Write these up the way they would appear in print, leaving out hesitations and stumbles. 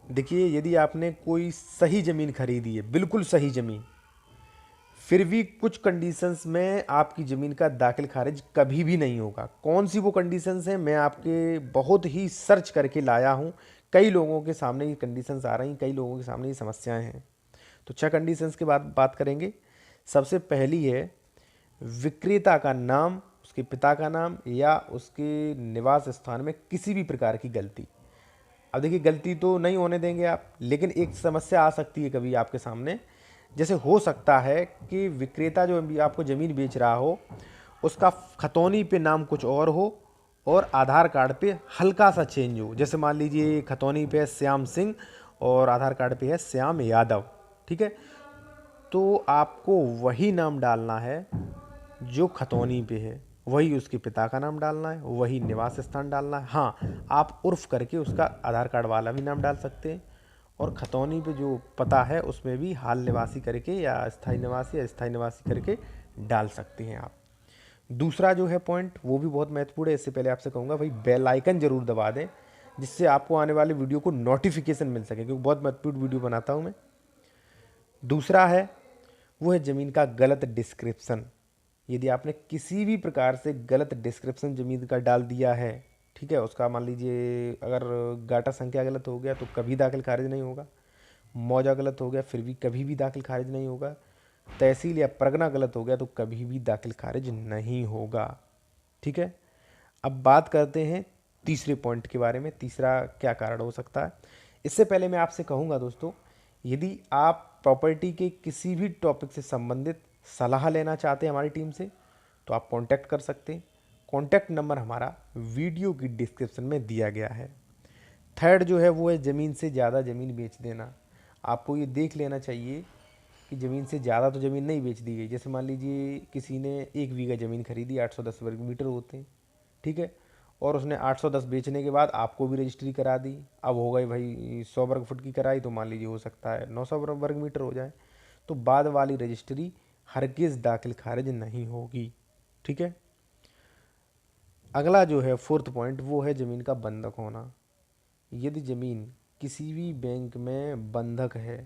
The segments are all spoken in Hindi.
देखिए, यदि आपने कोई सही ज़मीन खरीदी है, बिल्कुल सही ज़मीन, फिर भी कुछ कंडीशंस में आपकी ज़मीन का दाखिल खारिज कभी भी नहीं होगा। कौन सी वो कंडीशंस हैं, मैं आपके बहुत ही सर्च करके लाया हूँ। कई लोगों के सामने ये कंडीशंस आ रही हैं, कई लोगों के सामने ये समस्याएं हैं। तो 6 कंडीशंस के बाद बात करेंगे। सबसे पहली है विक्रेता का नाम, उसके पिता का नाम या उसके निवास स्थान में किसी भी प्रकार की गलती। अब देखिए, गलती तो नहीं होने देंगे आप, लेकिन एक समस्या आ सकती है कभी आपके सामने। जैसे हो सकता है कि विक्रेता जो अभी आपको ज़मीन बेच रहा हो, उसका खतौनी पे नाम कुछ और हो और आधार कार्ड पे हल्का सा चेंज हो। जैसे मान लीजिए खतौनी पे है श्याम सिंह और आधार कार्ड पे है श्याम यादव, ठीक है। तो आपको वही नाम डालना है जो खतौनी पे है, वही उसके पिता का नाम डालना है, वही निवास स्थान डालना है। हाँ, आप उर्फ करके उसका आधार कार्ड वाला भी नाम डाल सकते हैं, और खतौनी पे जो पता है उसमें भी हाल निवासी करके या स्थायी निवासी करके डाल सकते हैं आप। दूसरा जो है पॉइंट, वो भी बहुत महत्वपूर्ण है। इससे पहले आपसे कहूँगा भाई, बेल आइकन जरूर दबा दें, जिससे आपको आने वाले वीडियो को नोटिफिकेशन मिल सके, क्योंकि बहुत महत्वपूर्ण वीडियो बनाता हूँ मैं। दूसरा है, वो है ज़मीन का गलत डिस्क्रिप्शन। यदि आपने किसी भी प्रकार से गलत डिस्क्रिप्शन ज़मीन का डाल दिया है, ठीक है, उसका मान लीजिए अगर गाटा संख्या गलत हो गया तो कभी दाखिल खारिज नहीं होगा, मौजा गलत हो गया फिर भी कभी भी दाखिल खारिज नहीं होगा, तहसील या परगना गलत हो गया तो कभी भी दाखिल खारिज नहीं होगा, ठीक है। अब बात करते हैं तीसरे पॉइंट के बारे में, तीसरा क्या कारण हो सकता है। इससे पहले मैं आपसे कहूँगा दोस्तों, यदि आप प्रॉपर्टी के किसी भी टॉपिक से संबंधित सलाह लेना चाहते हैं हमारी टीम से, तो आप कांटेक्ट कर सकते हैं। कांटेक्ट नंबर हमारा वीडियो की डिस्क्रिप्शन में दिया गया है। थर्ड जो है वो है ज़मीन से ज़्यादा ज़मीन बेच देना। आपको ये देख लेना चाहिए कि ज़मीन से ज़्यादा तो ज़मीन नहीं बेच दी गई। जैसे मान लीजिए किसी ने 1 बीघा ज़मीन खरीदी, 810 वर्ग मीटर होते हैं, ठीक है, और उसने 810 बेचने के बाद आपको भी रजिस्ट्री करा दी। अब हो गई भाई 100 वर्ग फुट की कराई, तो मान लीजिए हो सकता है 900 वर्ग मीटर हो जाए, तो बाद वाली रजिस्ट्री हरगिज़ दाखिल खारिज नहीं होगी, ठीक है। अगला जो है फोर्थ पॉइंट, वो है ज़मीन का बंधक होना। यदि ज़मीन किसी भी बैंक में बंधक है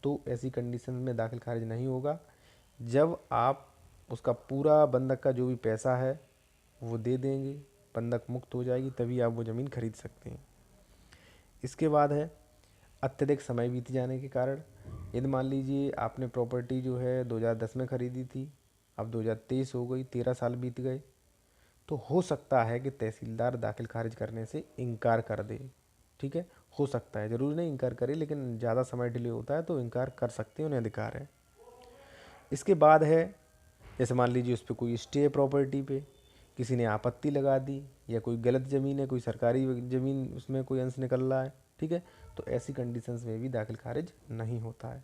तो ऐसी कंडीशन में दाखिल खारिज नहीं होगा। जब आप उसका पूरा बंधक का जो भी पैसा है वो दे देंगे, बंधक मुक्त हो जाएगी, तभी आप वो ज़मीन खरीद सकते हैं। इसके बाद है अत्यधिक समय बीत जाने के कारण। यदि मान लीजिए आपने प्रॉपर्टी जो है 2010 में ख़रीदी थी, अब 2023 हो गई, 13 साल बीत गए, तो हो सकता है कि तहसीलदार दाखिल खारिज करने से इनकार कर दे, ठीक है। हो सकता है, ज़रूरी नहीं इनकार करे, लेकिन ज़्यादा समय डिले होता है तो इनकार कर सकते हैं, उन्हें अधिकार है। इसके बाद है, जैसे मान लीजिए उस पर कोई स्टे प्रॉपर्टी पे, किसी ने आपत्ति लगा दी, या कोई गलत ज़मीन है, कोई सरकारी ज़मीन उसमें कोई अंश निकल रहा है, ठीक है, तो ऐसी कंडीशंस में भी दाखिल खारिज नहीं होता है।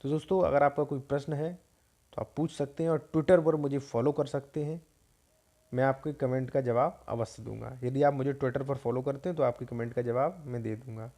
तो दोस्तों, अगर आपका कोई प्रश्न है तो आप पूछ सकते हैं, और ट्विटर पर मुझे फॉलो कर सकते हैं। मैं आपके कमेंट का जवाब अवश्य दूंगा। यदि आप मुझे ट्विटर पर फॉलो करते हैं तो आपके कमेंट का जवाब मैं दे दूंगा।